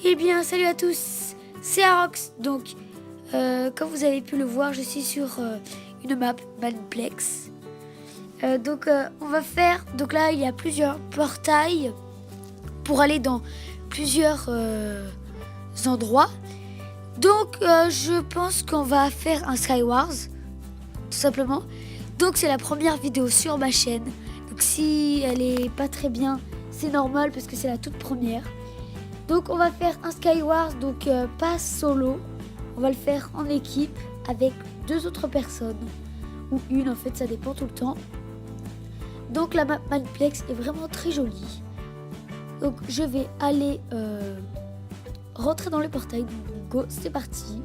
Eh bien, salut à tous, c'est Arox. Donc, comme vous avez pu le voir, je suis sur une map Manplex. On va faire. Donc là, il y a plusieurs portails pour aller dans plusieurs endroits. Donc, je pense qu'on va faire un Skywars, tout simplement. Donc, c'est la première vidéo sur ma chaîne. Donc, si elle est pas très bien, c'est normal parce que c'est la toute première. Donc on va faire un Skywars, donc pas solo, on va le faire en équipe avec 2 autres personnes, ou une en fait, ça dépend tout le temps. Donc la map Manplex est vraiment très jolie. Donc je vais aller rentrer dans le portail, donc go, c'est parti.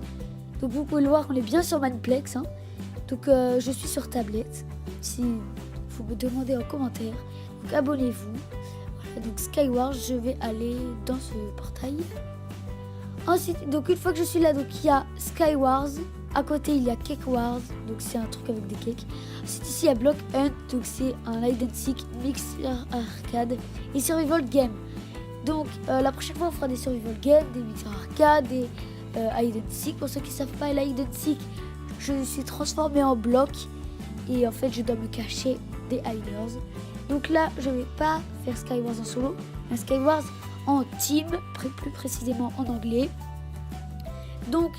Donc vous pouvez le voir, on est bien sur Manplex, hein. Donc je suis sur tablette, si vous me demandez en commentaire, donc abonnez-vous. Donc Skywars, je vais aller dans ce portail. Ensuite, donc une fois que je suis là, donc il y a Skywars. À côté, il y a Cake Wars, donc c'est un truc avec des cakes. Ensuite, ici, il y a Block Hunt, donc c'est un hide and seek, mixer arcade et survival game. Donc la prochaine fois, on fera des survival games, des mixer arcade, des hide and seek. Pour ceux qui ne savent pas, l'hide and seek, je suis transformé en bloc et en fait, je dois me cacher des hiders. Donc là, je ne vais pas faire Skywars en solo, mais Skywars en team, plus précisément en anglais. Donc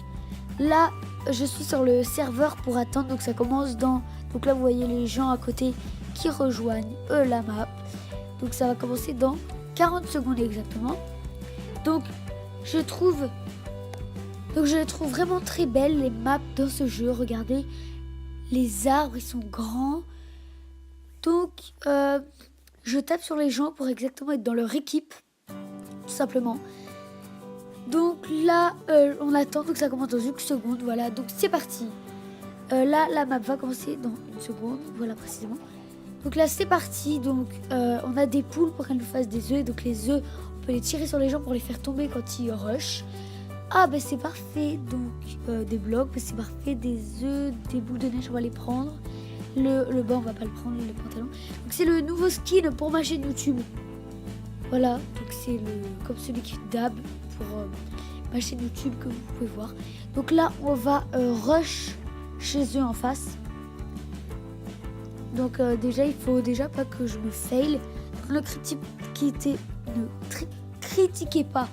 là, je suis sur le serveur pour attendre. Donc ça commence dans... Donc là, vous voyez les gens à côté qui rejoignent la map. Donc ça va commencer dans 40 secondes exactement. Donc je les trouve vraiment très belles, les maps dans ce jeu. Regardez, les arbres, ils sont grands. Donc, je tape sur les gens pour exactement être dans leur équipe, tout simplement. Donc là, on attend, donc ça commence dans une seconde, voilà, donc c'est parti. Là, la map va commencer dans une seconde, voilà précisément. Donc là, c'est parti, donc on a des poules pour qu'elles nous fassent des œufs, donc les œufs, on peut les tirer sur les gens pour les faire tomber quand ils rushent. Ah, ben c'est parfait, donc des blocs, ben, c'est parfait, des œufs, des boules de neige, on va les prendre. Le banc, on va pas le prendre, le pantalon. Donc c'est le nouveau skin pour ma chaîne YouTube. Voilà, donc c'est comme celui qui d'hab pour ma chaîne YouTube que vous pouvez voir. Donc là, on va rush chez eux en face. Donc déjà, il faut déjà pas que je me fail. Donc, ne critiquez pas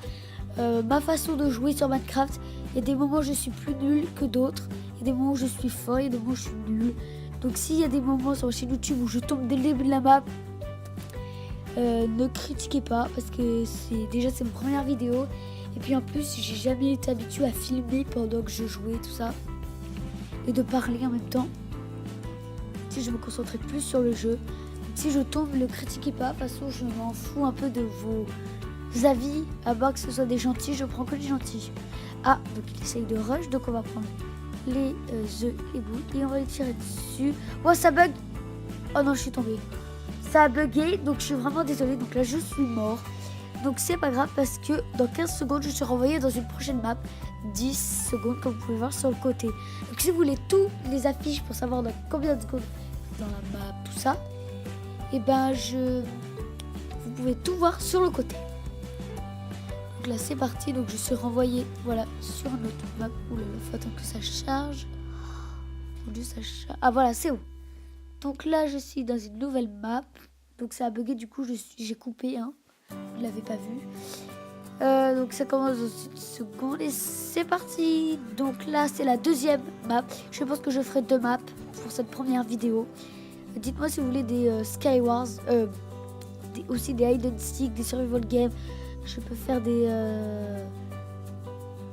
ma façon de jouer sur Minecraft. Il y a des moments où je suis plus nulle que d'autres. Il y a des moments où je suis fort, il y a des moments où je suis nulle. Donc s'il y a des moments sur ma chaîne YouTube où je tombe dès le début de la map, ne critiquez pas parce que c'est ma première vidéo. Et puis en plus, j'ai jamais été habituée à filmer pendant que je jouais tout ça. Et de parler en même temps. Si je me concentrais plus sur le jeu. Si je tombe, ne critiquez pas. De toute façon, je m'en fous un peu de vos avis. À part que ce soit des gentils, je prends que les gentils. Ah, donc il essaye de rush, donc on va prendre les œufs et boules et on va les tirer dessus. Oh, ça bug. Oh non, je suis tombée. Ça a bugué, donc je suis vraiment désolée. Donc là, je suis mort. Donc c'est pas grave parce que dans 15 secondes, je suis renvoyée dans une prochaine map. 10 secondes, comme vous pouvez voir sur le côté. Donc si vous voulez tous les affiches pour savoir dans combien de secondes dans la map, tout ça, et ben vous pouvez tout voir sur le côté. Donc là c'est parti, donc je suis renvoyée voilà sur notre map. Oula, il faut attendre que ça charge. Ah voilà, c'est où. Donc là je suis dans une nouvelle map. Donc ça a bugué, du coup j'ai coupé, hein. Vous ne l'avez pas vu. Donc ça commence dans une seconde et c'est parti. Donc là c'est la deuxième map. Je pense que je ferai 2 maps pour cette première vidéo. Dites-moi si vous voulez des Skywars, aussi des hide and seek, des survival games. Je peux faire des...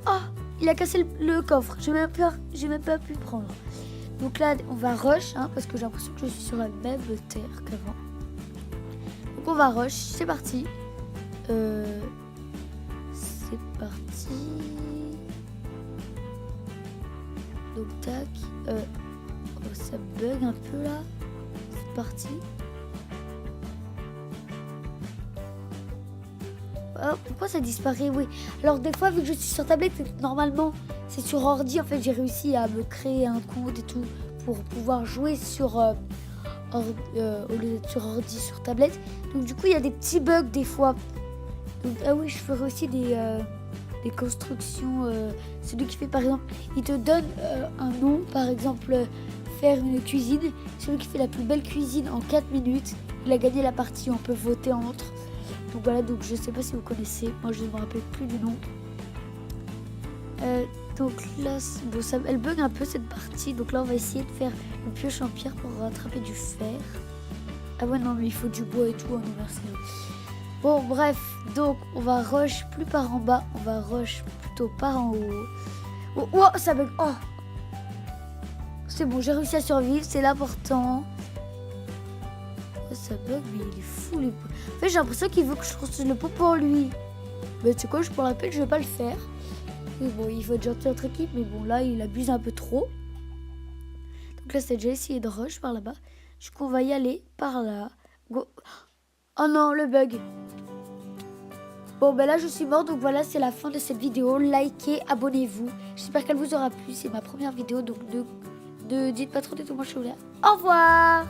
Oh, il a cassé le coffre. J'ai même pas pu le prendre. Donc là, on va rush, hein, parce que j'ai l'impression que je suis sur la même terre qu'avant. Donc on va rush. C'est parti. C'est parti. Donc tac. Oh, ça bug un peu là. C'est parti. Oh, pourquoi ça disparaît? Oui. Alors des fois, vu que je suis sur tablette, normalement c'est sur ordi. En fait, j'ai réussi à me créer un compte et tout pour pouvoir jouer sur au lieu d'être sur ordi, sur tablette. Donc du coup, il y a des petits bugs des fois. Donc, ah oui, je ferai aussi des des constructions. C'est lui qui fait par exemple, il te donne un nom, par exemple faire une cuisine. Celui qui fait la plus belle cuisine en 4 minutes, il a gagné la partie, on peut voter entre. Donc voilà, donc je sais pas si vous connaissez, moi je ne me rappelle plus du nom. Donc là, bon, elle bug un peu cette partie, donc là on va essayer de faire une pioche en pierre pour rattraper du fer. Ah ouais non mais il faut du bois et tout, non merci. Bon bref, donc on va rush plus par en bas, on va rush plutôt par en haut. Oh, oh ça bug, oh. C'est bon, j'ai réussi à survivre, c'est l'important. Oh, ça bug, mais il est fou les pots. En fait j'ai l'impression qu'il veut que je construise le pot pour lui. Mais tu sais quoi, je pour la peine, je vais pas le faire. Et bon, il faut être gentil entre équipes, mais bon là il abuse un peu trop. Donc là c'est déjà essayé de rush par là-bas. Du coup on va y aller par là. Go. Oh non, le bug. Bon ben là je suis mort, donc voilà c'est la fin de cette vidéo. Likez, abonnez-vous. J'espère qu'elle vous aura plu. C'est ma première vidéo, donc dites pas trop de tout moi je suis là. Au revoir.